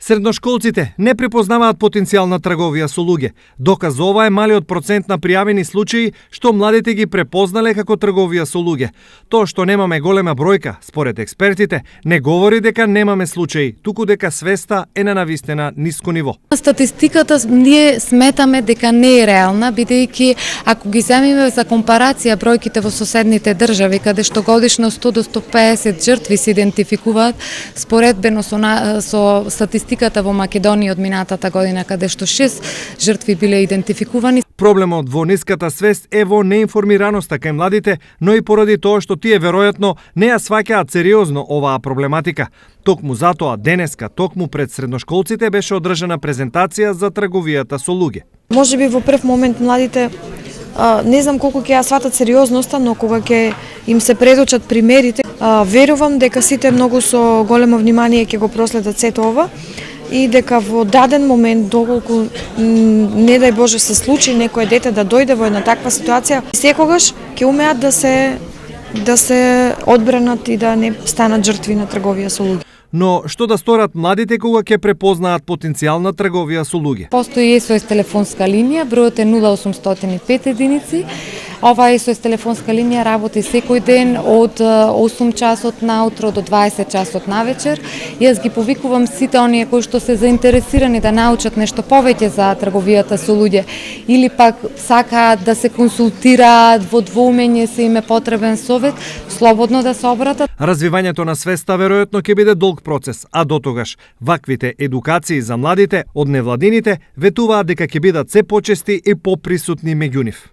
Средношколците не препознаваат потенцијал на трговија со луѓе. Доказ за ова е малиот процент на пријавени случаи што младите ги препознале како трговија со луѓе. Тоа што немаме голема бројка, според експертите, не говори дека немаме случаи, туку дека свеста е на навистина ниско ниво. Статистиката ние сметаме дека не е реална, бидејќи ако ги земиме за компарација бројките во соседните држави, каде што годишно 100 до 150 жртви се идентификуваат, споредбено со статистиката во Македонија од минатата година, каде што 6 жртви биле идентификувани. Проблемот во ниската свест е во неинформираноста кај младите, но и поради тоа што тие веројатно не ја сваќаат сериозно оваа проблематика. Токму затоа денеска, токму пред средношколците, беше одржана презентација за трговијата со луѓе. Можеби во прв момент младите не знам колку ќе ја сватат сериозноста, но кога ќе им се предочат примерите, верувам дека сите многу со големо внимание ќе го проследат сето ова и дека во даден момент, доколку не дај Боже се случи некое дете да дојде во една таква ситуација, секогаш ќе умеат да се одбранат и да не станат жртви на трговија со луѓе. Но што да сторат младите кога ќе препознаат потенцијал на трговија со луѓе? Постои SOS телефонска линија, бројот е 0805 единици. Оваа SOS телефонска линија работи секој ден од 8 часот наутро до 20 часот навечер. Јас ги повикувам сите оние кои што се заинтересирани да научат нешто повеќе за трговијата со луѓе или пак сакаат да се консултираат, во двоумење се им е потребен совет, слободно да се обратат. Развивањето на свеста веројатно ќе биде долг процес, а дотогаш ваквите едукации за младите од невладините ветуваат дека ќе бидат се почести и поприсутни меѓу нив.